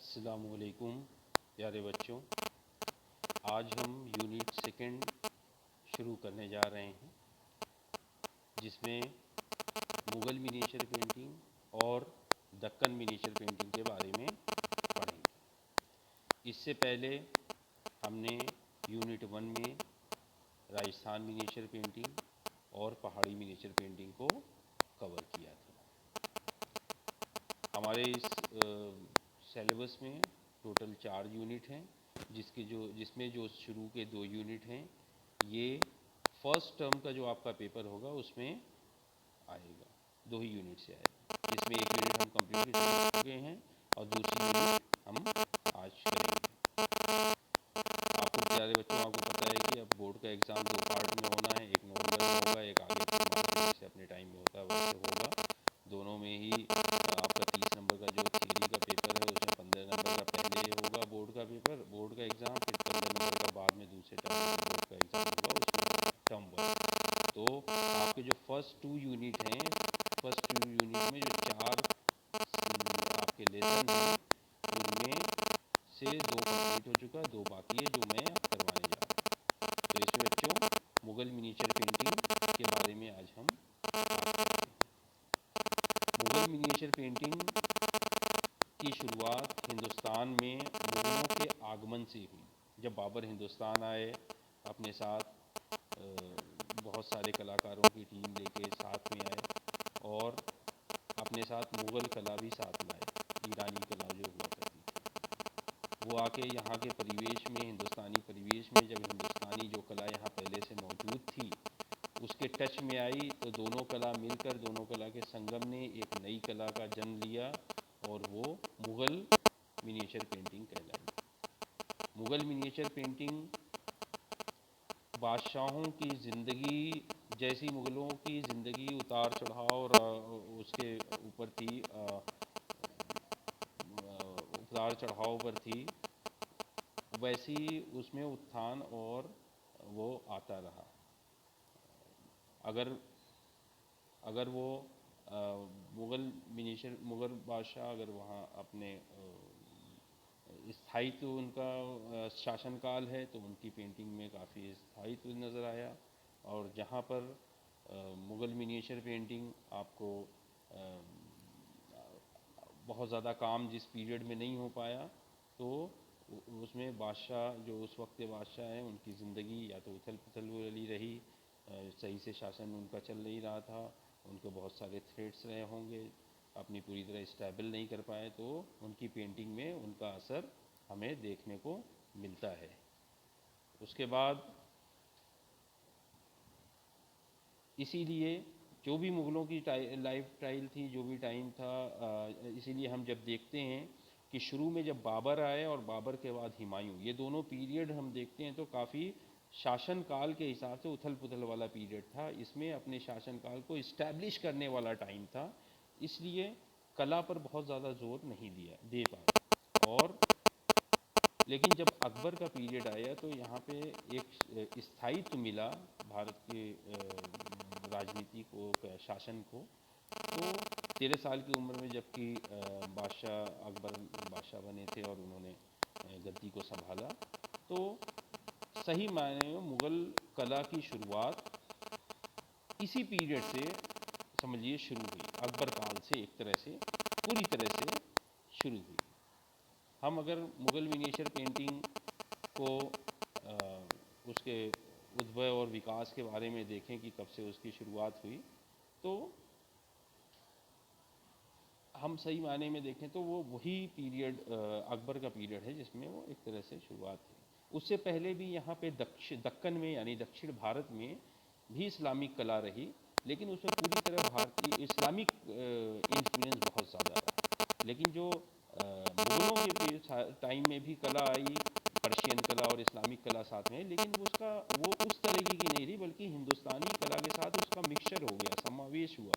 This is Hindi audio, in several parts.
अस्सलामुअलैकुम प्यारे बच्चों, आज हम यूनिट सेकंड शुरू करने जा रहे हैं जिसमें मुग़ल मिनिएचर पेंटिंग और दक्कन मिनिएचर पेंटिंग के बारे में पढ़ेंगे। इससे पहले हमने यूनिट 1 में राजस्थान मिनिएचर पेंटिंग और पहाड़ी मिनिएचर पेंटिंग को कवर किया था। हमारे इस सिलेबस में टोटल 4 यूनिट हैं, जिसमें जो शुरू के 2 यूनिट हैं ये फर्स्ट टर्म का जो आपका पेपर होगा उसमें आएगा, 2 ही यूनिट से आएगा। इसमें एक यूनिट हम कंप्लीट कर चुके हैं और दूसरी यूनिट हम आज करेंगे। आपको प्यारे बच्चों, आपको पता है कि अब बोर्ड का एग्ज़ाम 2 पार्ट में होना है, एक नवंबर में होगा, एक आगे जैसे अपने टाइम में होता है वैसे होगा। दोनों में ही आपका 30 नंबर का जो थियरी का पेपर है उसमें 15 नंबर का पहले होगा बोर्ड का पेपर, बोर्ड का एग्ज़ाम, फिर 15 नंबर का बाद में दूसरे टर्म का बोर्ड का एग्ज़ाम होगा उसमें टर्म 1। तो आपके जो फर्स्ट 2 यूनिट हैं, फर्स्ट 2 यूनिट में जो 4 आपके लेसन हैं उनमें से 2 कंप्लीट हो चुका है, 2 बाकी है जो मैं करवाने जा रहा हूँ। तो इसमें बच्चों मुग़ल मिनिएचर पेंटिंग के बारे में आज हम मुग़ल मिनिएचर पेंटिंग की शुरुआत हिंदुस्तान में मुग़लों के आगमन से हुई। जब बाबर हिंदुस्तान आए, अपने साथ बहुत सारे कलाकारों की टीम लेके साथ में आए और अपने साथ मुग़ल कला भी साथ लाए, ईरानी कला जो हुआ करती थी। वो आके यहाँ के परिवेश में, हिंदुस्तानी परिवेश में, जब हिंदुस्तानी जो कला यहाँ पहले से मौजूद थी उसके टच में आई तो दोनों कला मिलकर, दोनों कला के संगम ने एक नई कला का जन्म लिया और वो मुग़ल मिनिएचर पेंटिंग कहलाई। मुग़ल मिनिएचर पेंटिंग बादशाहों की ज़िंदगी जैसी मुग़लों की ज़िंदगी उतार चढ़ाव और उसके ऊपर थी, उतार चढ़ाव पर थी, वैसी उसमें उत्थान और वो आता रहा। अगर वो मुग़ल बादशाह अगर वहाँ अपने स्थायित्व उनका शासनकाल है तो उनकी पेंटिंग में काफ़ी स्थायित्व नज़र आया। और जहाँ पर मुग़ल मिनिएचर पेंटिंग आपको बहुत ज़्यादा काम जिस पीरियड में नहीं हो पाया तो उसमें बादशाह जो उस वक्त के बादशाह हैं उनकी ज़िंदगी या तो उथल पुथल वाली रही, सही से शासन उनका चल नहीं रहा था, उनको बहुत सारे थ्रेट्स रहे होंगे, अपनी पूरी तरह स्टेबल नहीं कर पाए, तो उनकी पेंटिंग में उनका असर हमें देखने को मिलता है। उसके बाद इसीलिए जो भी मुग़लों की लाइफ स्टाइल थी, जो भी टाइम था, इसीलिए हम जब देखते हैं कि शुरू में जब बाबर आए और बाबर के बाद हुमायूं, ये दोनों पीरियड हम देखते हैं तो काफ़ी शासनकाल के हिसाब से उथल पुथल वाला पीरियड था। इसमें अपने शासनकाल को इस्टेब्लिश करने वाला टाइम था, इसलिए कला पर बहुत ज़्यादा जोर नहीं दे पाए। और लेकिन जब अकबर का पीरियड आया तो यहाँ पे एक स्थायित्व मिला भारत के राजनीति को, शासन को। तो 13 साल की उम्र में जबकि अकबर बादशाह बने थे और उन्होंने गद्दी को संभाला, तो सही मायने में मुग़ल कला की शुरुआत इसी पीरियड से समझिए शुरू हुई, अकबर काल से एक तरह से पूरी तरह से शुरू हुई। हम अगर मुग़ल मिनिएचर पेंटिंग को उसके उद्भव और विकास के बारे में देखें कि कब से उसकी शुरुआत हुई, तो हम सही मायने में देखें तो वो वही पीरियड अकबर का पीरियड है जिसमें वो एक तरह से शुरुआत हुई। उससे पहले भी यहाँ पे दक्कन में यानी दक्षिण भारत में भी इस्लामिक कला रही, लेकिन उसमें पूरी तरह भारतीय इस्लामिक इन्फ्लुएंस बहुत ज़्यादा रहा। लेकिन जो मुग़लों के टाइम में भी कला आई, पर्शियन कला और इस्लामिक कला साथ में, लेकिन वो उस तरीके की नहीं रही, बल्कि हिंदुस्तानी कला के साथ उसका मिक्सचर हो गया, समावेश हुआ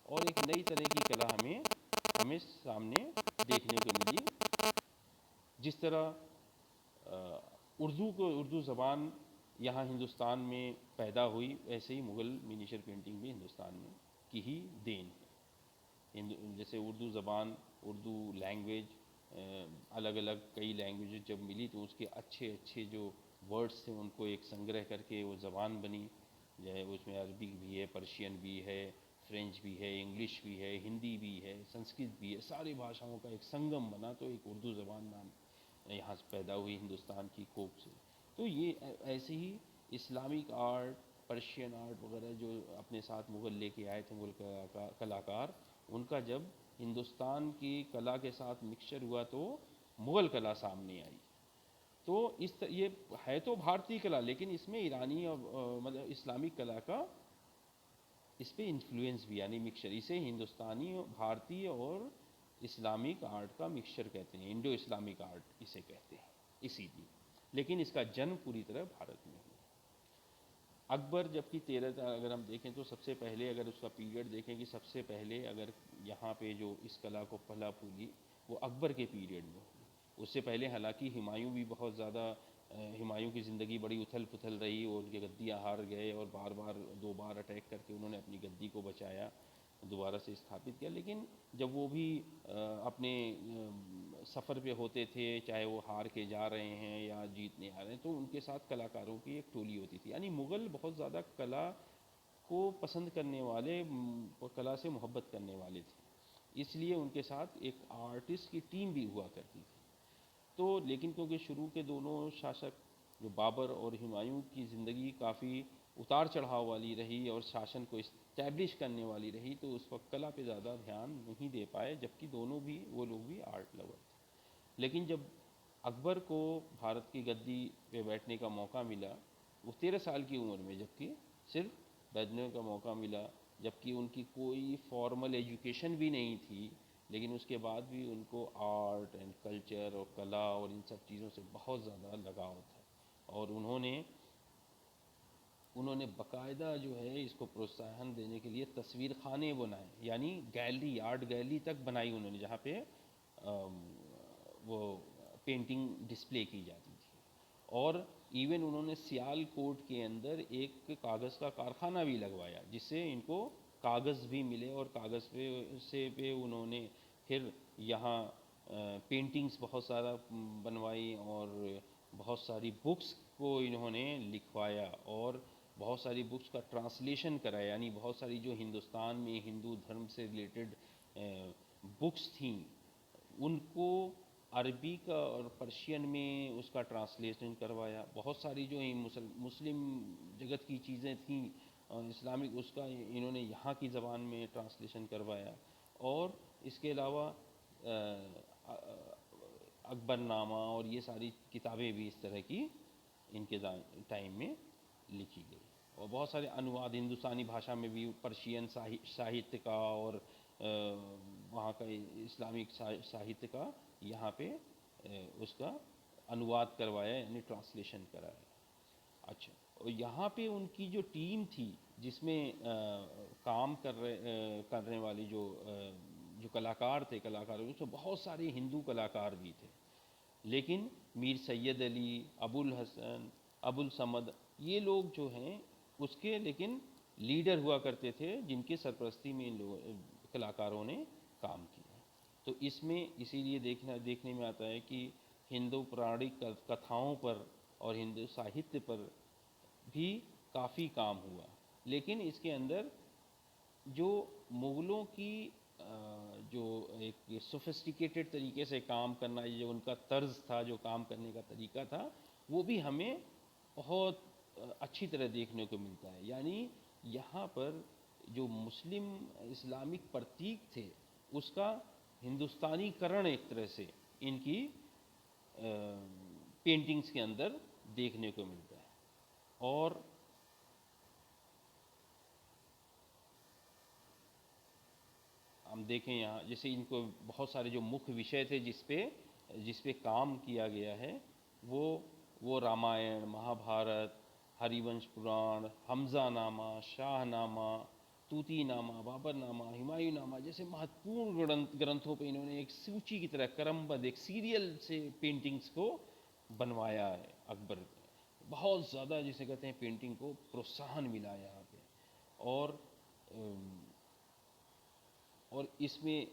और एक नई तरह की कला हमें सामने देखने को मिली। जिस तरह उर्दू ज़बान यहाँ हिंदुस्तान में पैदा हुई, वैसे ही मुग़ल मिनिएचर पेंटिंग भी हिंदुस्तान में की ही देन है। जैसे उर्दू ज़बान, उर्दू लैंग्वेज अलग अलग कई लैंग्वेज जब मिली तो उसके अच्छे अच्छे जो वर्ड्स थे उनको एक संग्रह करके वो ज़बान बनी। जो है उसमें अरबिक भी है, पर्शियन भी है, फ्रेंच भी है, इंग्लिश भी है, हिंदी भी है, संस्कृत भी है, सारी भाषाओं का एक संगम बना तो एक उर्दू ज़बान नाम यहाँ से पैदा हुई हिंदुस्तान की कोख से। तो ये ऐसे ही इस्लामिक आर्ट, पर्शियन आर्ट वगैरह जो अपने साथ मुग़ल लेके आए थे मुग़ल कलाकार, उनका जब हिंदुस्तान की कला के साथ मिक्सचर हुआ तो मुग़ल कला सामने आई। तो ये है तो भारतीय कला, लेकिन इसमें ईरानी और मतलब इस्लामिक कला का इस पे इन्फ्लुएंस भी, यानी मिक्सचर, इसे हिंदुस्तानी भारतीय और इस्लामिक आर्ट का मिक्सचर कहते हैं, इंडो इस्लामिक आर्ट इसे कहते हैं इसीलिए। लेकिन इसका जन्म पूरी तरह भारत में हुआ। अकबर जबकि 13, अगर हम देखें तो सबसे पहले अगर उसका पीरियड देखें कि सबसे पहले अगर यहाँ पे जो इस कला को फला फूली वो अकबर के पीरियड में हुई। उससे पहले हालांकि हुमायूं भी बहुत ज़्यादा, हुमायूं की ज़िंदगी बड़ी उथल पुथल रही और उनके गद्दियाँ हार गए और बार बार 2 बार अटैक करके उन्होंने अपनी गद्दी को बचाया, दोबारा से स्थापित किया। लेकिन जब वो भी अपने सफ़र पे होते थे, चाहे वो हार के जा रहे हैं या जीतने आ रहे हैं, तो उनके साथ कलाकारों की एक टोली होती थी। यानी मुग़ल बहुत ज़्यादा कला को पसंद करने वाले, कला से मोहब्बत करने वाले थे, इसलिए उनके साथ एक आर्टिस्ट की टीम भी हुआ करती थी। तो लेकिन क्योंकि शुरू के दोनों शासक जो बाबर और हुमायूं की ज़िंदगी काफ़ी उतार चढ़ाव वाली रही और शासन को इस्टेब्लिश करने वाली रही, तो उस वक्त कला पे ज़्यादा ध्यान नहीं दे पाए, जबकि दोनों भी वो लोग भी आर्ट लवर थे। लेकिन जब अकबर को भारत की गद्दी पे बैठने का मौका मिला, वो 13 साल की उम्र में, जबकि सिर्फ बैठने का मौका मिला, जबकि उनकी कोई फॉर्मल एजुकेशन भी नहीं थी, लेकिन उसके बाद भी उनको आर्ट एंड कल्चर और कला और इन सब चीज़ों से बहुत ज़्यादा लगाव था। और उन्होंने बाकायदा जो है इसको प्रोत्साहन देने के लिए तस्वीर खाने बनाए, यानी गैलरी, आर्ट गैलरी तक बनाई उन्होंने, जहाँ पे वो पेंटिंग डिस्प्ले की जाती थी। और इवन उन्होंने सियालकोट के अंदर एक कागज़ का कारखाना भी लगवाया, जिससे इनको कागज़ भी मिले और कागज़ पे उन्होंने फिर यहाँ पेंटिंग्स बहुत सारा बनवाई और बहुत सारी बुक्स को इन्होंने लिखवाया और बहुत सारी बुक्स का ट्रांसलेशन कराया। यानी बहुत सारी जो हिंदुस्तान में हिंदू धर्म से रिलेटेड बुक्स थीं, उनको अरबी का और पर्शियन में उसका ट्रांसलेशन करवाया। बहुत सारी जो मुस्लिम जगत की चीज़ें थीं इस्लामिक, उसका इन्होंने यहाँ की ज़बान में ट्रांसलेशन करवाया। और इसके अलावा अकबरनामा और ये सारी किताबें भी इस तरह की इनके टाइम में लिखी गई। और बहुत सारे अनुवाद हिंदुस्तानी भाषा में भी, पर्शियन साहित्य का और वहाँ का इस्लामिक साहित्य का यहाँ पे उसका अनुवाद करवाया, यानी ट्रांसलेशन कराया। अच्छा, और यहाँ पे उनकी जो टीम थी जिसमें काम करने वाली जो कलाकार थे, कलाकारों उसमें बहुत सारे हिंदू कलाकार भी थे। लेकिन मीर सैयद अली, अबुल हसन, अबुल समद, ये लोग जो हैं उसके लेकिन लीडर हुआ करते थे, जिनके सरपरस्ती में इन कलाकारों ने काम किया। तो इसमें इसीलिए देखने में आता है कि हिंदू पौराणिक कथाओं पर और हिंदू साहित्य पर भी काफ़ी काम हुआ। लेकिन इसके अंदर जो मुग़लों की जो एक सोफिस्टिकेटेड तरीके से काम करना, ये जो उनका तर्ज था, जो काम करने का तरीका था, वो भी हमें बहुत अच्छी तरह देखने को मिलता है। यानी यहाँ पर जो मुस्लिम इस्लामिक प्रतीक थे, उसका हिंदुस्तानीकरण एक तरह से इनकी पेंटिंग्स के अंदर देखने को मिलता है। और हम देखें यहाँ, जैसे इनको बहुत सारे जो मुख्य विषय थे जिस पे काम किया गया है, वो रामायण, महाभारत, हरिवंश पुराण, हमज़ानामा, शाहनामा, तूतीनामा, बाबरनामा, हुमायूंनामा जैसे महत्वपूर्ण ग्रंथों पे इन्होंने एक सूची की तरह क्रमबद्ध, एक सीरियल से पेंटिंग्स को बनवाया है। अकबर बहुत ज़्यादा, जिसे कहते हैं, पेंटिंग को प्रोत्साहन मिला यहाँ पे। और इसमें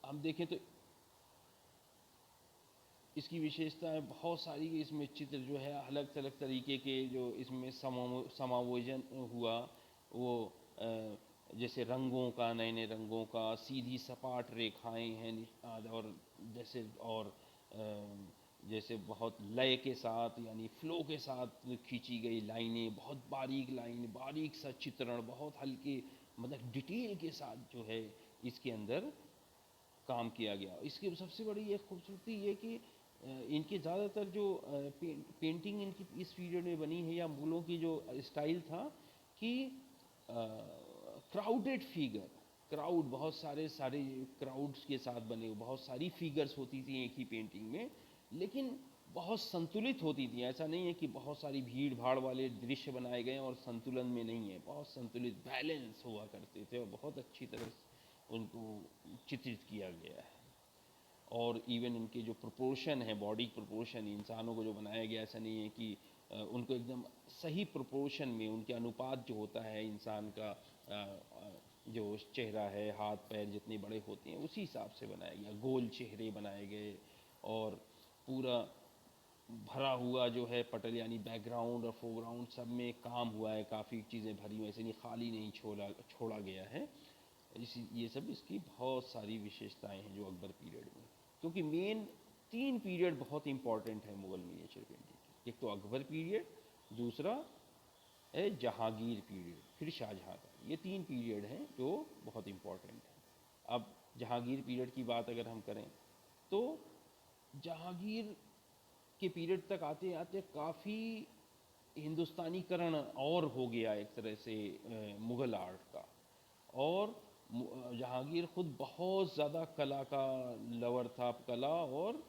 हम देखें तो इसकी विशेषताएं बहुत सारी, इसमें चित्र जो है अलग अलग तरीके के जो इसमें समायोजन हुआ, वो जैसे रंगों का, नए नए रंगों का, सीधी सपाट रेखाएं हैं और जैसे और जैसे बहुत लय के साथ यानी फ्लो के साथ खींची गई लाइनें, बहुत बारीक लाइन, बारीक सा चित्रण, बहुत हल्के मतलब डिटेल के साथ जो है इसके अंदर काम किया गया। इसकी सबसे बड़ी एक खूबसूरती ये कि इनके ज़्यादातर जो पेंटिंग इनकी इस पीरियड में बनी है या मुगलों की जो स्टाइल था कि क्राउडेड फिगर, क्राउड बहुत सारे सारे क्राउड्स के साथ बने, बहुत सारी फिगर्स होती थी एक ही पेंटिंग में, लेकिन बहुत संतुलित होती थी। ऐसा नहीं है कि बहुत सारी भीड़ भाड़ वाले दृश्य बनाए गए और संतुलन में नहीं है, बहुत संतुलित बैलेंस हुआ करते थे और बहुत अच्छी तरह से उनको चित्रित किया गया है। और इवन इनके जो प्रोपोर्शन है, बॉडी प्रोपोर्शन, इंसानों को जो बनाया गया, ऐसा नहीं है कि उनको एकदम सही प्रोपोर्शन में, उनके अनुपात जो होता है इंसान का जो चेहरा है, हाथ पैर जितने बड़े होते हैं उसी हिसाब से बनाया गया, गोल चेहरे बनाए गए और पूरा भरा हुआ जो है पटल यानी बैकग्राउंड और फोरग्राउंड सब में काम हुआ है, काफ़ी चीज़ें भरी हुई, ऐसे नहीं खाली नहीं छोड़ा गया है। इसी ये सब इसकी बहुत सारी विशेषताएं हैं जो अकबर पीरियड में, क्योंकि मेन 3 पीरियड बहुत इंपॉर्टेंट है मुगल मिनिएचर पेंटिंग के। एक तो अकबर पीरियड, दूसरा है जहांगीर पीरियड, फिर शाहजहाँ का। ये 3 पीरियड हैं जो बहुत इंपॉर्टेंट हैं। अब जहांगीर पीरियड की बात अगर हम करें तो जहांगीर के पीरियड तक आते आते काफ़ी हिंदुस्तानीकरण और हो गया एक तरह से मुग़ल आर्ट का। और जहांगीर खुद बहुत ज़्यादा कला का लवर था, कला और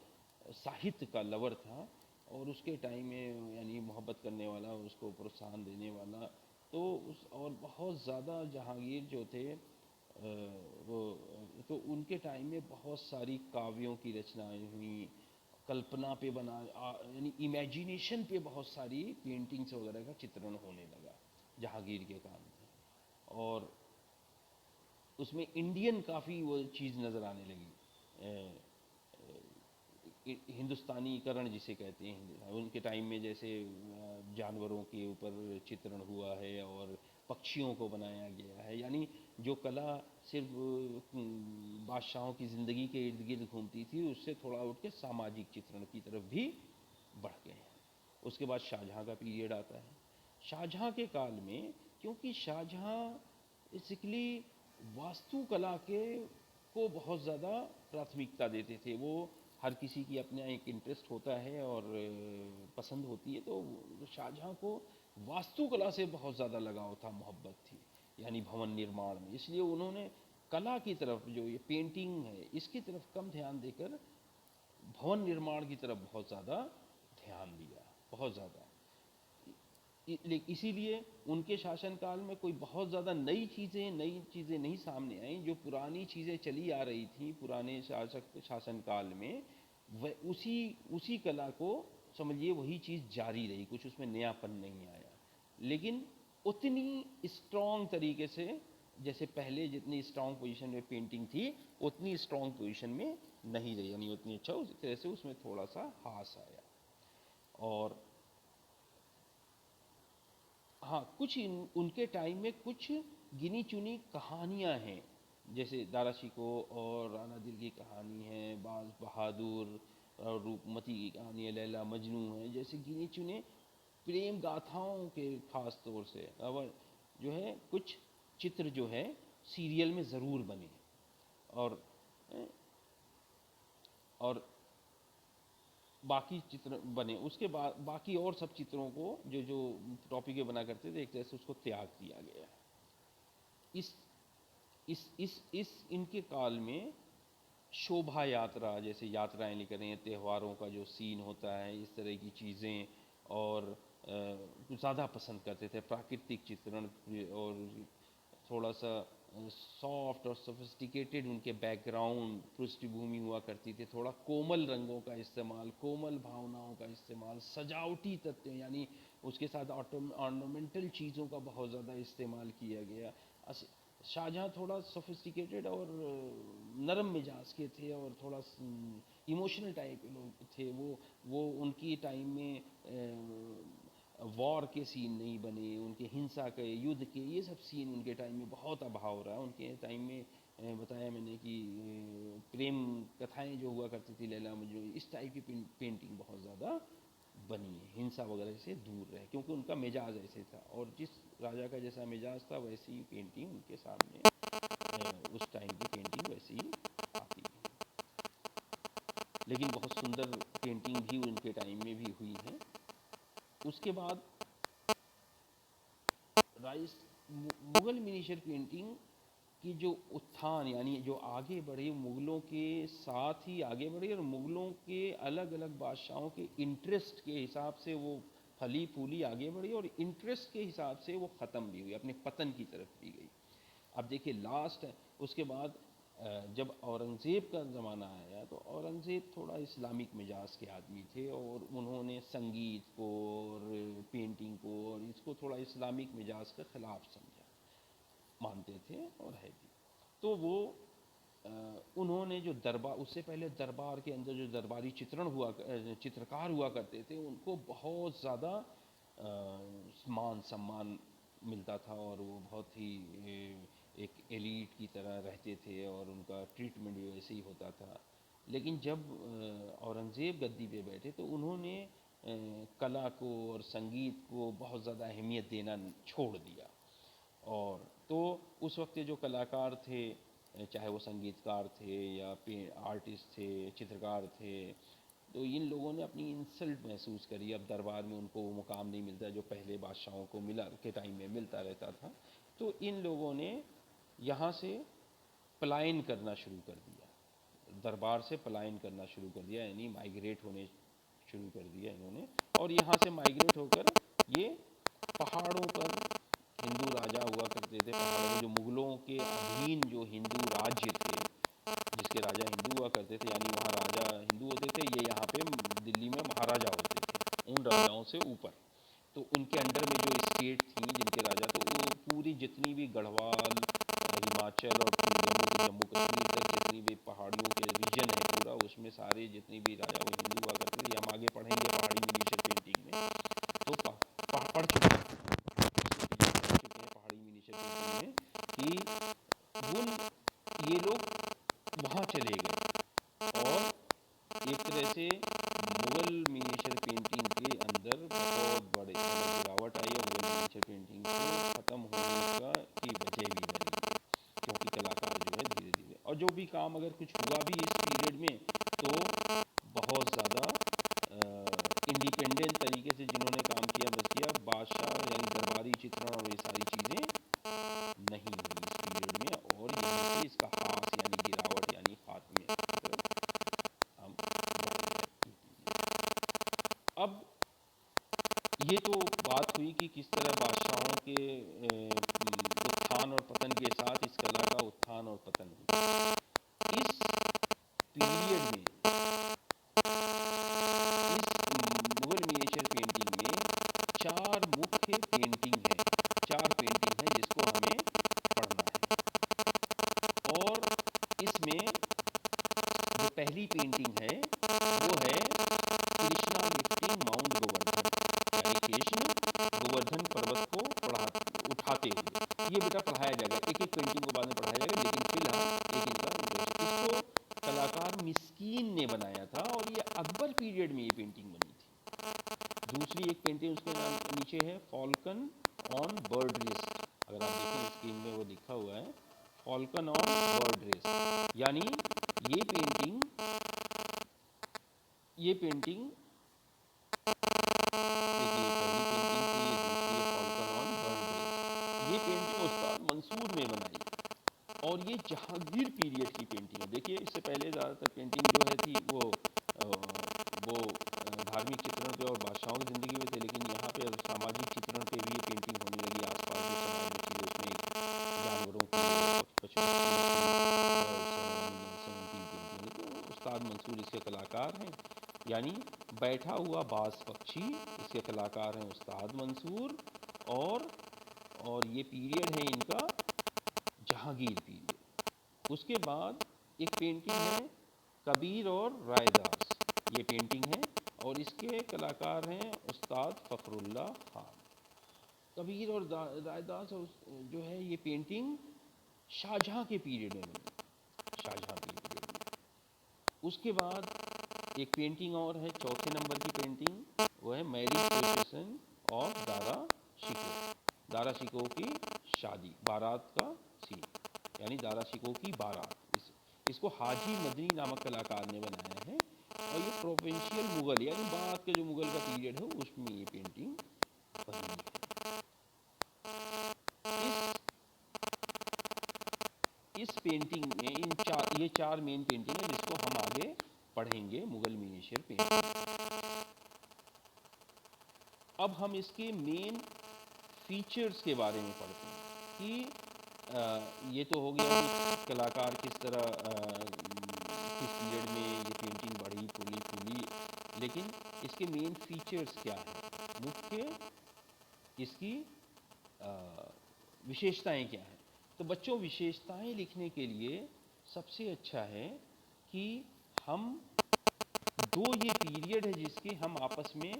साहित्य का लवर था, और उसके टाइम में यानी मोहब्बत करने वाला, उसको प्रोत्साहन देने वाला। तो उस और बहुत ज़्यादा जहांगीर जो थे वो तो उनके टाइम में बहुत सारी काव्यों की रचनाएं हुई, कल्पना पे बना यानी इमेजिनेशन पे बहुत सारी पेंटिंग्स वगैरह का चित्रण होने लगा जहांगीर के काम में। और उसमें इंडियन काफ़ी वो चीज़ नज़र आने लगी, हिंदुस्तानीकरण जिसे कहते हैं। उनके टाइम में जैसे जानवरों के ऊपर चित्रण हुआ है और पक्षियों को बनाया गया है, यानी जो कला सिर्फ बादशाहों की ज़िंदगी के इर्द गिर्द घूमती थी, उससे थोड़ा उठ के सामाजिक चित्रण की तरफ भी बढ़ गए हैं। उसके बाद शाहजहाँ का पीरियड आता है। शाहजहाँ के काल में, क्योंकि शाहजहाँ बेसिकली वास्तुकला के को बहुत ज़्यादा प्राथमिकता देते थे। वो हर किसी की अपना एक इंटरेस्ट होता है और पसंद होती है, तो शाहजहाँ को वास्तुकला से बहुत ज़्यादा लगाव था, मोहब्बत थी, यानी भवन निर्माण में। इसलिए उन्होंने कला की तरफ, जो ये पेंटिंग है इसकी तरफ कम ध्यान देकर भवन निर्माण की तरफ बहुत ज़्यादा ध्यान दिया, बहुत ज़्यादा। इसीलिए उनके शासनकाल में कोई बहुत ज़्यादा नई चीज़ें नहीं सामने आई। जो पुरानी चीज़ें चली आ रही थी पुराने शासनकाल में, वह उसी कला को समझिए वही चीज़ जारी रही, कुछ उसमें नयापन नहीं आया। लेकिन उतनी स्ट्रॉन्ग तरीके से, जैसे पहले जितनी स्ट्रॉन्ग पोजीशन में पेंटिंग थी उतनी स्ट्रॉन्ग पोजीशन में नहीं रही, यानी उतनी अच्छा, उसी तरह से उसमें थोड़ा सा ह्रास आया। और हाँ, कुछ उनके टाइम में कुछ गिनी चुनी कहानियाँ हैं, जैसे दारा शिको और राणा दिल की कहानी है, बाज बहादुर और रूपमती की कहानी है, लैला मजनू है, जैसे गिने चुने प्रेम गाथाओं के खास तौर से। और जो है कुछ चित्र जो है सीरियल में ज़रूर बने। और और बाकी चित्र बने, उसके बाद बाकी और सब चित्रों को जो जो टॉपिक बना करते थे एक तरह से उसको त्याग दिया गया। इस इस इनके काल में शोभा यात्रा, जैसे यात्राएं निकल रही हैं, त्योहारों का जो सीन होता है, इस तरह की चीज़ें, और ज़्यादा पसंद करते थे प्राकृतिक चित्रण, और थोड़ा सा सॉफ्ट और सोफिस्टिकेटेड उनके बैकग्राउंड पृष्ठभूमि हुआ करती थी, थोड़ा कोमल रंगों का इस्तेमाल, कोमल भावनाओं का इस्तेमाल, सजावटी तत्व यानी उसके साथ ऑर्नामेंटल चीज़ों का बहुत ज़्यादा इस्तेमाल किया गया। शाहजहाँ थोड़ा सोफिस्टिकेटेड और नरम मिजाज के थे और थोड़ा इमोशनल टाइप के लोग थे। वो उनकी टाइम में वॉर के सीन नहीं बने, उनके हिंसा के, युद्ध के, ये सब सीन उनके टाइम में बहुत अभाव रहा। उनके टाइम में बताया मैंने कि प्रेम कथाएं जो हुआ करती थी, लैला मजनू, इस टाइप की पेंटिंग बहुत ज़्यादा बनी है, हिंसा वगैरह से दूर रहे, क्योंकि उनका मिजाज ऐसे था और जिस राजा का जैसा मिजाज था वैसी ही पेंटिंग उनके सामने उस टाइम की पेंटिंग वैसी ही आती है। लेकिन बहुत सुंदर पेंटिंग भी उनके टाइम में भी हुई है। उसके बाद राइस मुगल मिनीचर पेंटिंग की जो उत्थान, यानी जो आगे बढ़े, मुगलों के साथ ही आगे बढ़े और मुगलों के अलग अलग बादशाहों के इंटरेस्ट के हिसाब से वो फली फूली आगे बढ़ी और इंटरेस्ट के हिसाब से वो ख़त्म भी हुई, अपने पतन की तरफ भी गई। अब देखिए लास्ट उसके बाद जब औरंगज़ेब का ज़माना आया तो औरंगज़ेब थोड़ा इस्लामिक मिजाज के आदमी थे और उन्होंने संगीत को और पेंटिंग को और इसको थोड़ा इस्लामिक मिजाज के ख़िलाफ़ समझा, मानते थे और है भी। तो वो उन्होंने जो दरबार, उससे पहले दरबार के अंदर जो दरबारी चित्रकार हुआ करते थे, उनको बहुत ज़्यादा मान सम्मान मिलता था और वो बहुत ही एक एलीट की तरह रहते थे और उनका ट्रीटमेंट भी वैसे ही होता था। लेकिन जब औरंगज़ेब गद्दी पे बैठे तो उन्होंने कला को और संगीत को बहुत ज़्यादा अहमियत देना छोड़ दिया। और तो उस वक्त के जो कलाकार थे, चाहे वो संगीतकार थे या आर्टिस्ट थे, चित्रकार थे, तो इन लोगों ने अपनी इंसल्ट महसूस करी। अब दरबार में उनको वो मुकाम नहीं मिलता जो पहले बादशाहों को मिला के टाइम में मिलता रहता था। तो इन लोगों ने यहाँ से पलायन करना शुरू कर दिया, दरबार से पलायन करना शुरू कर दिया, यानी माइग्रेट होने शुरू कर दिया इन्होंने। और यहाँ से माइग्रेट होकर ये पहाड़ों पर हिंदू राजा हुआ करते थे, पहाड़ों में जो मुगलों के अधीन जो हिंदू राज्य थे, जिसके राजा हिंदू हुआ करते थे, यानी वहाँ राजा हिंदू होते थे, ये यहाँ पे दिल्ली में महाराजा होते थे उन राजाओं से ऊपर। तो उनके अंडर में जो स्टेट थी जिनके राजा, तो वो पूरी जितनी भी गढ़वाल, हिमाचल और जम्मू कश्मीर तक जितनी भी पहाड़ियों के रीजन है पूरा, उसमें सारे जितने भी राजा वो हिंदू हुआ करते थे। हम आगे पढ़ेंगे पहाड़ी मिनीचर पेंटिंग में, तो पढ़ चुके हैं पहाड़ी मिनीचर पेंटिंग में कि वो ये लोग वहाँ चले गए और एक तरह से मुगल मिनीचर पेंटिंग के अंदर बहुत बड़े गिरावट आई और मुगल मिनीचर पेंटिंग को ख़त्म होने का की वजह भी बनी है, क्योंकि कलाकार जो है धीरे धीरे, और जो भी काम अगर कुछ हुआ भी इस पीरियड में तो बहुत ज़्यादा इंडिपेंडेंट तरीके से जिन्होंने काम किया बस किया, बादशाह यानी दरबारी चित्रण और ये सारी चीज़ें नहीं हुई इस पीरियड में। और यहीं से इसका ह्रास यानी गिरावट यानी खात्मे की तरफ हम बढ़ गए। अब ये तो बात हुई कि किस तरह बादशाहों के उत्थान और पतन के साथ इस कला का उत्थान और पतन हुआ। इस पीरियड में इस मुगल मिनिएचर पेंटिंग में चार मुख्य पेंटिंग है, चार पेंटिंग है जिसको हमें पढ़ना है। और इसमें जो पहली पेंटिंग है वो है कृष्णा लिफ्टिंग माउंट गोवर्धन, यानी कृष्ण गोवर्धन पर्वत को उठाते हुए। ये बेटा पढ़ाया जाएगा, एक एक पेंटिंग को बाद में पढ़ाया जाएगा, लेकिन फिलहाल एक इनका इसको कलाकार मिस्कीन ने बनाया था और ये अकबर पीरियड में ये पेंटिंग बनी थी। दूसरी एक पेंटिंग उसके नाम नीचे है फॉल्कन ऑन बर्ड रेस्ट, अगर आप देखें स्क्रीन में वो लिखा हुआ है फॉल्कन ऑन बर्ड रेस्ट, यानी ये पेंटिंग देखिए पहली पेंटिंग थी, ये दूसरी है फॉल्कन ऑन बर्ड रेस्ट। ये पेंटिंग उस्ताद मंसूर ने बनाई और ये जहांगीर पीरियड की पेंटिंग है। देखिए इससे पहले ज़्यादातर पेंटिंग जो है थी वो धार्मिक चित्रण पे और बादशाहों की ज़िंदगी में थे, लेकिन यहाँ पे सामाजिक चित्रण पे भी ये पेंटिंग होने लगी। आसपास जो समाज में चीज़ें, उसमें जानवरों की पशु पेंटिंग, तो उस्ताद मंसूर इसके कलाकार हैं, यानी बैठा हुआ बाज पक्षी, इसके कलाकार हैं उस्ताद मंसूर। और ये पीरियड है इनका जहांगीर पीरियड। उसके बाद एक पेंटिंग है कबीर और रायदास, ये पेंटिंग है और इसके कलाकार हैं उस्ताद फ़खरुल्लाह खान। कबीर और रायदास और जो है ये पेंटिंग शाहजहाँ के पीरियड में बनी, शाहजहाँ के पीरियड में। उसके बाद एक पेंटिंग और है, चौथे नंबर की पेंटिंग, वो है मैरिज प्रोसेसन ऑफ दारा शिकोह, दारा शिकोह की शादी, बारात का सीन, यानी दारा शिकोह की बारात। इसको हाजी मदनी नामक कलाकार ने बनाया है और ये प्रोविंशियल मुगल यानी बाद के जो मुगल का पीरियड है उसमें ये पेंटिंग बनी है। इस पेंटिंग में ये चार मेन पेंटिंग है जिसको हम आगे पढ़ेंगे, मुगल मिनिएचर पेंटिंग। अब हम इसके मेन फीचर्स के बारे में पढ़ते हैं कि ये तो हो गया कि कलाकार किस तरह किस पीरियड में ये पेंटिंग बढ़ी फूली, लेकिन इसके मेन फीचर्स क्या हैं, मुख्य इसकी विशेषताएं क्या हैं। तो बच्चों, विशेषताएं लिखने के लिए सबसे अच्छा है कि हम दो ये पीरियड है जिसके हम आपस में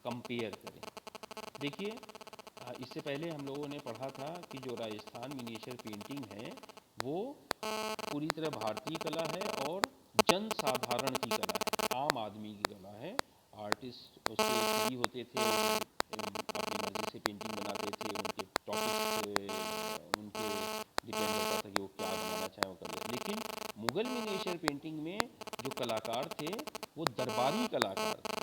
कंपेयर करें। देखिए, इससे पहले हम लोगों ने पढ़ा था कि जो राजस्थान मिनिएचर पेंटिंग है वो पूरी तरह भारतीय कला है और जन साधारण की कला है, आम आदमी की कला है। आर्टिस्ट उसके फ्री होते थे, अपनी मर्जी से पेंटिंग बनाते थे, उनके टॉपिक्स उनके डिपेंड होता था कि वो क्या बनाना चाहें वो कर ले। लेकिन मुगल मिनिएचर पेंटिंग में जो कलाकार थे वो दरबारी कलाकार थे,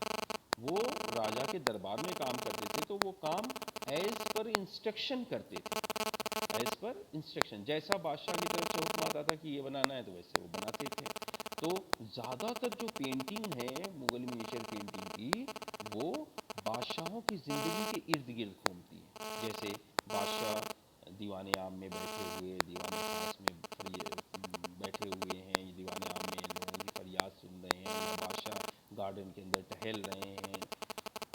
वो राजा के दरबार में काम करते थे, तो वो काम एज पर इंस्ट्रक्शन करते थे, एज पर इंस्ट्रक्शन, जैसा बादशाह की तरफ से हुक्म आता था कि ये बनाना है तो वैसे वो बनाते थे। तो ज़्यादातर जो पेंटिंग है मुगल मिनिएचर पेंटिंग की वो बादशाहों की ज़िंदगी के इर्द गिर्द घूमती है। जैसे बादशाह दीवाने आम में बैठे हुए, दीवाने खास में बैठे हुए हैं, दीवाने आम में लोगों की फरियाद सुन रहे हैं, या बादशाह गार्डन के अंदर टहल रहे हैं,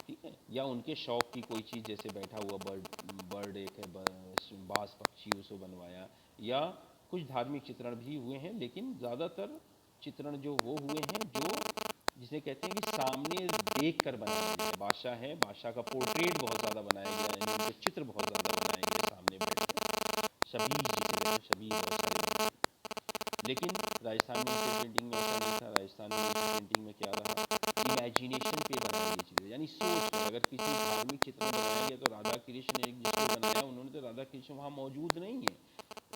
ठीक है, या उनके शौक़ की कोई चीज़, जैसे बैठा हुआ बर्ड एक है, बाज पक्षी, उसको बनवाया, या कुछ धार्मिक चित्रण भी हुए हैं। लेकिन ज़्यादातर चित्रण जो वो हुए हैं जो जिसे कहते हैं कि सामने देख कर बनाया गया है। बादशाह है, बादशाह का पोर्ट्रेट बहुत ज़्यादा बनाया गया है, उनके चित्र बहुत ज़्यादा बनाए गए सामने बैठे, शबीह जिसे कहते हैं, शबीह बहुत सारे। लेकिन राजस्थान मिनिएचर पेंटिंग में ऐसा नहीं था। राजस्थान मिनिएचर पेंटिंग में क्या रहा, इमेजिनेशन पे बनाई गई चीज़ें, यानी सोच कर। अगर किसी धार्मिक चित्र बनाया गया तो राधा कृष्ण एक जिसको बनाया उन्होंने, तो राधा कृष्ण वहाँ मौजूद नहीं है।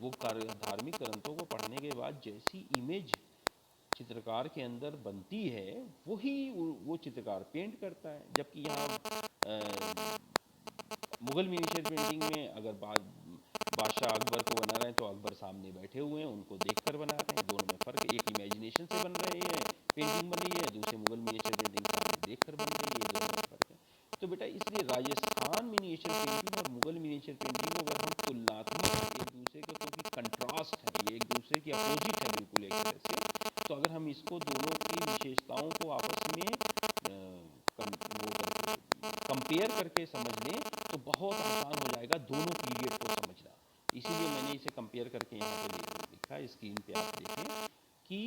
वो धार्मिक ग्रंथों को पढ़ने के बाद जैसी इमेज चित्रकार के अंदर बनती है वही वो चित्रकार पेंट करता है। जबकि यहाँ मुगल मिनिएचर पेंटिंग में अगर बादशाह अकबर को बना रहे हैं तो अकबर सामने बैठे हुए हैं, उनको देखकर बना रहे हैं। दोनों में फ़र्क, एक इमेजिनेशन से बन रहे हैं, पेंटिंग बन रही है, दूसरे मुगल मिनिएचर पेंटिंग सामने देखकर बन रही है, दोनों में फ़र्क है। तो बेटा, इसलिए राजस्थान मिनिएचर पेंटिंग और मुगल मिनिएचर पेंटिंग को अगर हम तुलनात्मक एक दूसरे के, क्योंकि कंट्रास्ट है, ये एक दूसरे की अपोजिट है बिल्कुल एक तरह से, तो अगर हम इसको दोनों की विशेषताओं को आपस में कंपेयर करके समझ लें तो बहुत आसान हो जाएगा दोनों पीरियड को समझना। इसीलिए मैंने इसे कंपेयर करके यहाँ पे लिखा है, स्क्रीन पे आप देखें कि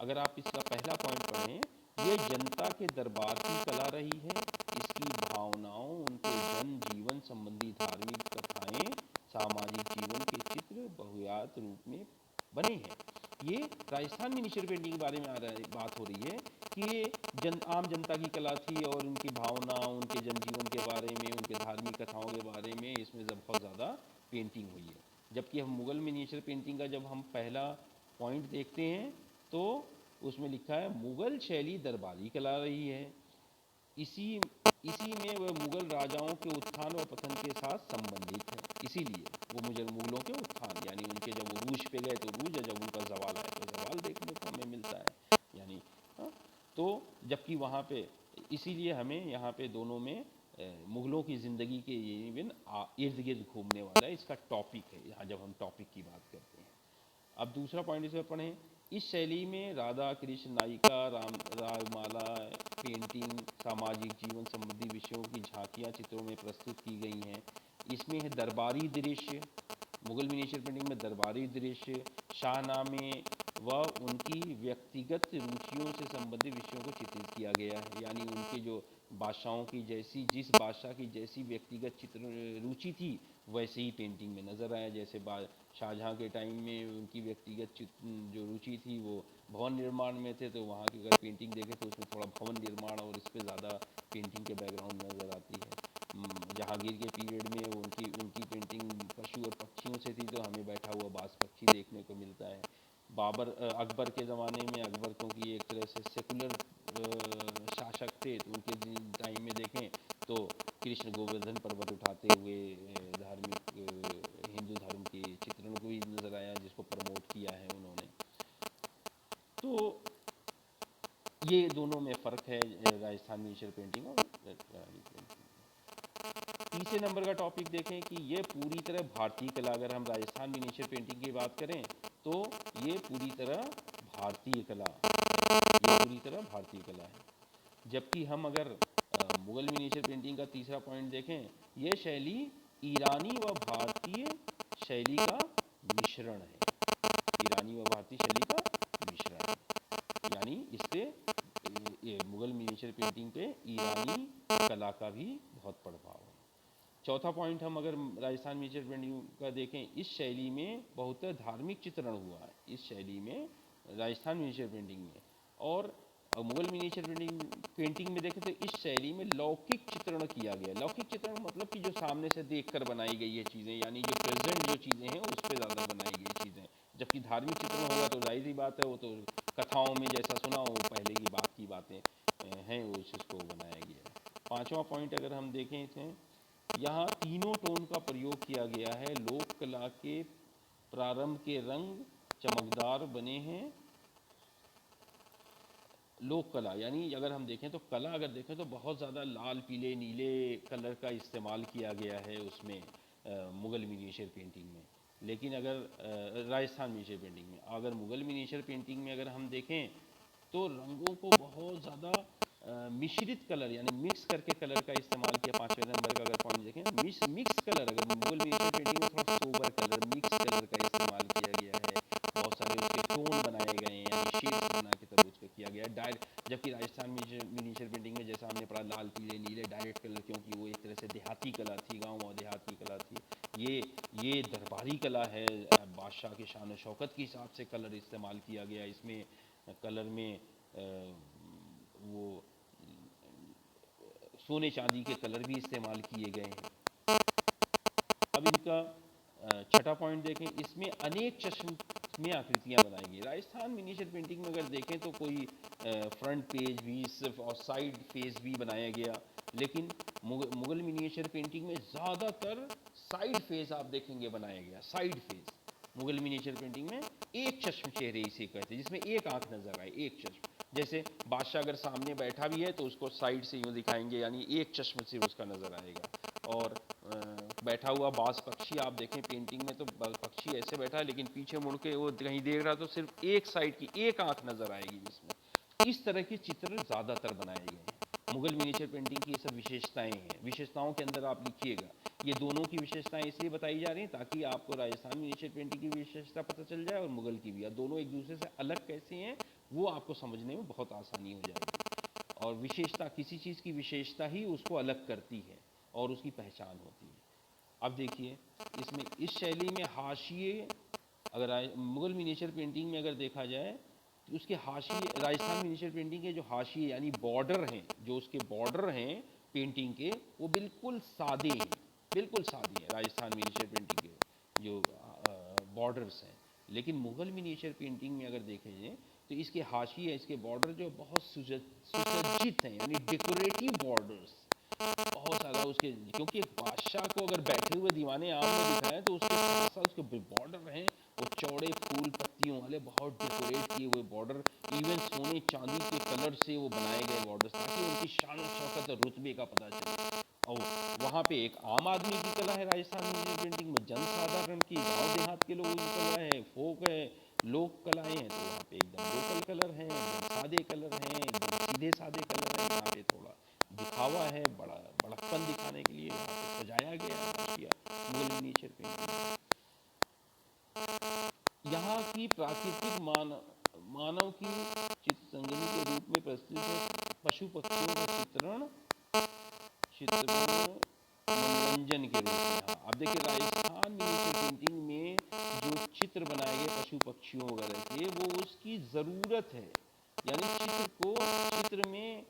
अगर आप इसका पहला पॉइंट पढ़ें, ये जनता के दरबार की कला रही है। इसकी भावनाओं, उनके जन जीवन संबंधी धार्मिक कथाएं, सामाजिक जीवन के चित्र बहुयात रूप में बने हैं। ये राजस्थान मिनिएचर पेंटिंग के बारे में बात हो रही है कि ये आम जनता की कला थी और उनकी भावना, उनके जनजीवन के बारे में, उनके धार्मिक कथाओं के बारे में इसमें बहुत ज़्यादा पेंटिंग हुई है। जबकि हम मुगल मिनिएचर पेंटिंग का जब हम पहला पॉइंट देखते हैं तो उसमें लिखा है मुगल शैली दरबारी कला रही है। इसी में वह मुगल राजाओं के उत्थान व पतन के साथ संबंधित है। इसीलिए वो मुगलों के उत्थान, यानी उनके जब वो रूज पे गए तो रूज, जब उनका जवाल आया तो जवाल देखने को हमें मिलता है, यानी तो जबकि वहाँ पे, इसीलिए हमें यहाँ पे दोनों में मुगलों की ज़िंदगी के इवन इर्द गिर्द घूमने वाला है, इसका टॉपिक है यहाँ जब हम टॉपिक की बात करते हैं। अब दूसरा पॉइंट इस पर पढ़ें। इस शैली में राधा कृष्ण नायिका, रागमाला पेंटिंग, सामाजिक जीवन संबंधी विषयों की झांकियाँ चित्रों में प्रस्तुत की गई हैं। इसमें है दरबारी दृश्य, मुगल मिनिएचर पेंटिंग में दरबारी दृश्य, शाहनामे व उनकी व्यक्तिगत रुचियों से संबंधित विषयों को चित्रित किया गया है। यानी उनके जो बादशाहों की जैसी, जिस बादशाह की जैसी व्यक्तिगत चित्र रुचि थी वैसे ही पेंटिंग में नज़र आया। जैसे शाहजहाँ के टाइम में उनकी व्यक्तिगत जो रुचि थी वो भवन निर्माण में थे, तो वहाँ की अगर पेंटिंग देखें तो उसमें थोड़ा भवन निर्माण और इस पर ज़्यादा पेंटिंग के बैकग्राउंड नज़र आती है। जहांगीर के पीरियड में उनकी उनकी पेंटिंग पशु और पक्षियों से थी, तो हमें बैठा हुआ बाज पक्षी देखने को मिलता है। अकबर के ज़माने में, अकबर क्योंकि एक तरह से सेकुलर शासक थे, तो उनके टाइम में देखें तो कृष्ण गोवर्धन पर्वत उठाते हुए धार्मिक हिंदू धर्म के चित्रण को भी नज़र आया, जिसको प्रमोट किया है उन्होंने। तो ये दोनों में फ़र्क है, राजस्थान मिनिएचर पेंटिंग और पेंटिंग। तीसरे नंबर का टॉपिक देखें कि ये पूरी तरह भारतीय कला, अगर हम राजस्थान मिनिएचर पेंटिंग की बात करें तो ये पूरी तरह भारतीय कला, ये पूरी तरह भारतीय कला है। जबकि हम अगर मुगल मिनिएचर पेंटिंग का तीसरा पॉइंट देखें, ये शैली ईरानी व भारतीय शैली का मिश्रण है। ईरानी व भारतीय शैली का मिश्रण है, यानी इससे मुगल मिनिएचर पेंटिंग पे ईरानी कला का भी बहुत प्रभाव है। चौथा पॉइंट हम अगर राजस्थान मिनिएचर पेंटिंग का देखें, इस शैली में बहुत धार्मिक चित्रण हुआ है, इस शैली में राजस्थान मिनिएचर पेंटिंग में। और मुगल मिनिएचर पेंटिंग में देखें तो इस शैली में लौकिक चित्रण किया गया। लौकिक चित्रण मतलब कि जो सामने से देखकर बनाई गई है चीज़ें, यानी जो प्रेजेंट जो चीज़ें हैं उस पर ज़्यादा बनाई गई चीज़ें। जबकि धार्मिक चित्रण होगा तो जाहिर सी बात है, वो तो कथाओं में जैसा सुना हो पहले की बात की बातें हैं, वो इसको बनाया गया। पाँचवा पॉइंट अगर हम देखें इसे, यहाँ तीनों टोन का प्रयोग किया गया है। लोक कला के प्रारंभ के रंग चमकदार बने हैं। लोक कला यानी अगर हम देखें तो कला अगर देखें तो बहुत ज़्यादा लाल पीले नीले कलर का इस्तेमाल किया गया है उसमें मुगल मिनिएचर पेंटिंग में। लेकिन अगर राजस्थान मिनिएचर पेंटिंग में, अगर मुगल मिनिएचर पेंटिंग में अगर हम देखें तो रंगों को बहुत ज़्यादा मिश्रित कलर यानी मिक्स करके कलर का इस्तेमाल किया। पाँचवें नंबर का अगर पॉइंट देखें, मिक्स कलर, अगर मुगल मिनिएचर पेंटिंग में थोड़ा सोबर कलर, मिक्स कलर का इस्तेमाल किया गया है। बहुत सारे उसके टोन बनाए गए हैं, यानी शेड्स बना के तब उसको किया गया है। जबकि राजस्थान मिनिएचर पेंटिंग में जैसा हमने पढ़ा लाल पीले नीले डायरेक्ट कलर, क्योंकि वो एक तरह से देहाती कला थी, गाँव और देहात की कला थी। ये दरबारी कला है, बादशाह के शान शौकत के हिसाब से कलर इस्तेमाल किया गया। इसमें कलर में वो सोने चांदी के कलर भी इस्तेमाल किए गए हैं। अब इनका छठा पॉइंट देखें, इसमें अनेक चश्म में आकृतियां बनाई गई। राजस्थान मिनिएचर पेंटिंग में अगर देखें तो कोई फ्रंट पेज भी सिर्फ और साइड फेस भी बनाया गया, लेकिन मुगल मिनिएचर पेंटिंग में ज़्यादातर साइड फेस आप देखेंगे बनाया गया। Side face Mughal miniature painting में एक चश्म चेहरे इसे कहते हैं, जिसमें एक आंख नजर आए, एक चश्म। जैसे बादशाह अगर सामने बैठा भी है तो उसको साइड से यूँ दिखाएंगे, यानी एक चश्म से उसका नज़र आएगा। और बैठा हुआ बाज पक्षी आप देखें पेंटिंग में तो पक्षी ऐसे बैठा है, लेकिन पीछे मुड़ के वो कहीं देख रहा तो सिर्फ एक साइड की एक आंख नज़र आएगी जिसमें। इस तरह के चित्र ज़्यादातर बनाए गए हैं। मुगल मिनिएचर पेंटिंग की ये सब विशेषताएं हैं। विशेषताओं के अंदर आप लिखिएगा, ये दोनों की विशेषताएं इसलिए बताई जा रही हैं ताकि आपको राजस्थान मिनिएचर पेंटिंग की विशेषता पता चल जाए और मुगल की भी। दोनों एक दूसरे से अलग कैसे हैं वो आपको समझने में बहुत आसानी हो जाएगी। और विशेषता, किसी चीज़ की विशेषता ही उसको अलग करती है और उसकी पहचान होती है। अब देखिए इसमें इस शैली में हाशिए, अगर मुगल मिनिएचर पेंटिंग में अगर देखा जाए तो उसके हाशिए, राजस्थान मिनिएचर पेंटिंग के जो हाशिए यानी बॉर्डर हैं, जो उसके बॉर्डर हैं पेंटिंग के, वो बिल्कुल सादे हैं, बिल्कुल सादे हैं राजस्थान मिनिएचर पेंटिंग के जो बॉर्डर्स हैं। लेकिन मुगल मिनिएचर पेंटिंग में अगर देखें जाए तो इसके हाशिए, इसके बॉर्डर जो बहुत सुसज्जित हैं, यानी डेकोरेटिव बॉर्डर्स बहुत ज़्यादा उसके, क्योंकि एक बादशाह को अगर बैठे हुए दीवाने आम में दिखाएं तो उसके साथ साथ उसके बॉर्डर हैं वो चौड़े फूल पत्तियों वाले, बहुत डेकोरेट किए हुए बॉर्डर, इवन सोने चांदी के कलर से वो बनाए गए बॉर्डर, ताकि उनकी शान और शौकत और रुतबे का पता चले। और वहाँ पे एक आम आदमी की कला है राजस्थान मिनिएचर पेंटिंग में, जनसाधारण की, गाँव देहात के लोगों की कला है, फोक है, लोक कलाएँ हैं, तो वहाँ पे एकदम लोकल कलर हैं, एकदम सादे कलर हैं, एकदम सीधे सादे कलर हैं। यहाँ पे थोड़ा दिखावा है, बड़प्पन दिखाने के लिए यहाँ पे सजाया गया है हाशिया मुगल मिनिएचर पेंटिंग। इसमें पशु पक्षियों का चित्रण चित्रण मनोरंजन के रूप में। हाँ, अब देखिए राजस्थान मिनिएचर पेंटिंग में जो चित्र बनाए गए पशु पक्षियों वगैरह के, वो उसकी ज़रूरत है, यानी चित्र को चित्र में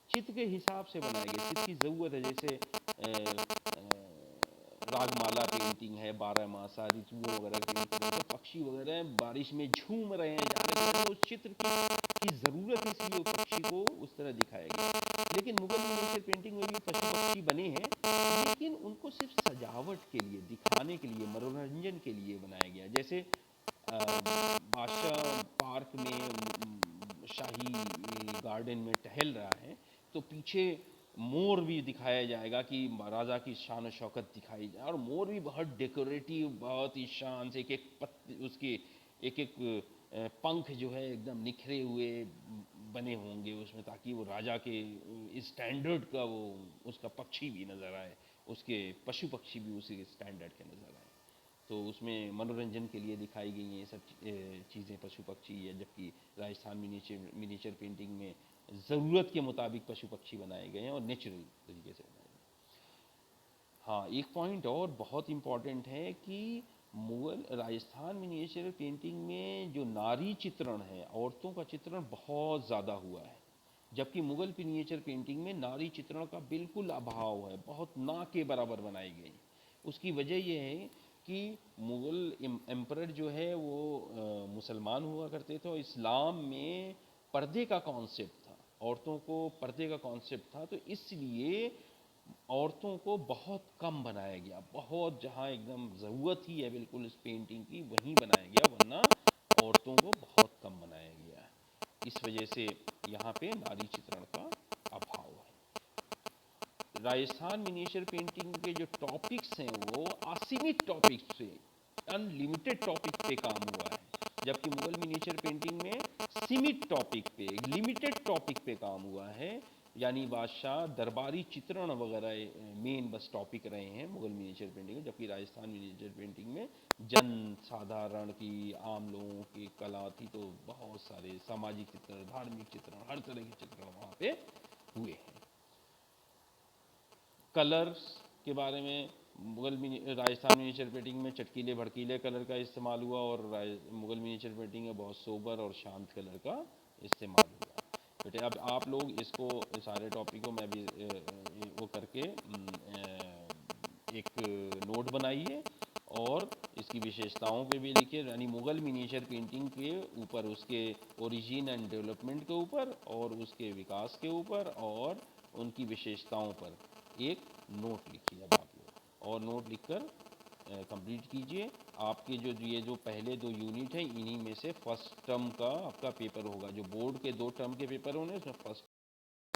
चित्र के हिसाब से बनाए गए, चित्र की ज़रूरत है। जैसे रागमाला पेंटिंग है, 12 मासा ऋतुओं वगैरह पेंटिंग है, तो पक्षी वगैरह बारिश में झूम रहे हैं, जा रहे हैं, तो उस चित्र की ज़रूरत है, इसलिए उस पक्षी को उस तरह दिखाया गया। लेकिन मुगल मिनिएचर पेंटिंग में भी पशु पक्षी बने हैं, लेकिन उनको सिर्फ सजावट के लिए, दिखाने के लिए, मनोरंजन के लिए बनाया गया। जैसे बादशाह पार्क में शाही गार्डन में टहल रहा है, तो पीछे मोर भी दिखाया जाएगा कि राजा की शान शौकत दिखाई जाए, और मोर भी बहुत डेकोरेटिव, बहुत ही शान से, एक एक पत्ते उसके एक एक पंख जो है एकदम निखरे हुए बने होंगे उसमें, ताकि वो राजा के स्टैंडर्ड का वो उसका पक्षी भी नज़र आए, उसके पशु पक्षी भी उसी स्टैंडर्ड के नज़र आए। तो उसमें मनोरंजन के लिए दिखाई गई हैं ये सब चीज़ें, पशु पक्षी है। जबकि राजस्थान मिनिएचर पेंटिंग में ज़रूरत के मुताबिक पशु पक्षी बनाए गए हैं और नेचुरल तरीके से बनाए गए हैं। हाँ, एक पॉइंट और बहुत इम्पॉर्टेंट है कि मुगल राजस्थान मिनिएचर पेंटिंग में जो नारी चित्रण है, औरतों का चित्रण बहुत ज़्यादा हुआ है, जबकि मुगल मिनिएचर पेंटिंग में नारी चित्रण का बिल्कुल अभाव है, बहुत ना के बराबर बनाई गई। उसकी वजह यह है कि मुगल एम्परर जो है वो मुसलमान हुआ करते थे, और इस्लाम में पर्दे का कॉन्सेप्ट था, औरतों को पर्दे का कॉन्सेप्ट था, तो इसलिए औरतों को बहुत कम बनाया गया, बहुत, जहाँ एकदम ज़रूरत ही है बिल्कुल इस पेंटिंग की वहीं बनाया गया, वरना औरतों को बहुत कम बनाया गया। इस वजह से यहाँ पे नारी चित्रण का अभाव है। राजस्थान मिनिएचर पेंटिंग के जो टॉपिक्स हैं वो असीमित टॉपिक्स से अनलिमिटेड टॉपिक पे काम हुआ है, जबकि मुगल मिनिएचर पेंटिंग में सीमित टॉपिक पे, लिमिटेड टॉपिक पे काम हुआ है, यानी बादशाह दरबारी चित्रण वगैरह मेन बस टॉपिक रहे हैं मुगल मिनिएचर पेंटिंग में। जबकि राजस्थान मिनिएचर पेंटिंग में जन साधारण की, आम लोगों की कला थी, तो बहुत सारे सामाजिक चित्रण, धार्मिक चित्रण, हर तरह के चित्रण वहाँ पे हुए हैं। कलर्स के बारे में राजस्थान मिनिएचर पेंटिंग में चटकीले भड़कीले कलर का इस्तेमाल हुआ, और मुगल मिनिएचर पेंटिंग में बहुत सोबर और शांत कलर का इस्तेमाल हुआ। बेटे अब आप लोग इसको सारे टॉपिक को मैं भी वो करके एक नोट बनाइए, और इसकी विशेषताओं पे भी लिखिए, यानी मुगल मिनिएचर पेंटिंग के ऊपर, उसके ओरिजिन एंड डेवलपमेंट के ऊपर, और उसके विकास के ऊपर, और उनकी विशेषताओं पर एक नोट लिखिए अब आप लोग, और नोट लिखकर कंप्लीट कीजिए। आपके ये जो पहले 2 यूनिट हैं, इन्हीं में से फर्स्ट टर्म का आपका पेपर होगा। जो बोर्ड के 2 टर्म के पेपर होंगे, उसमें फर्स्ट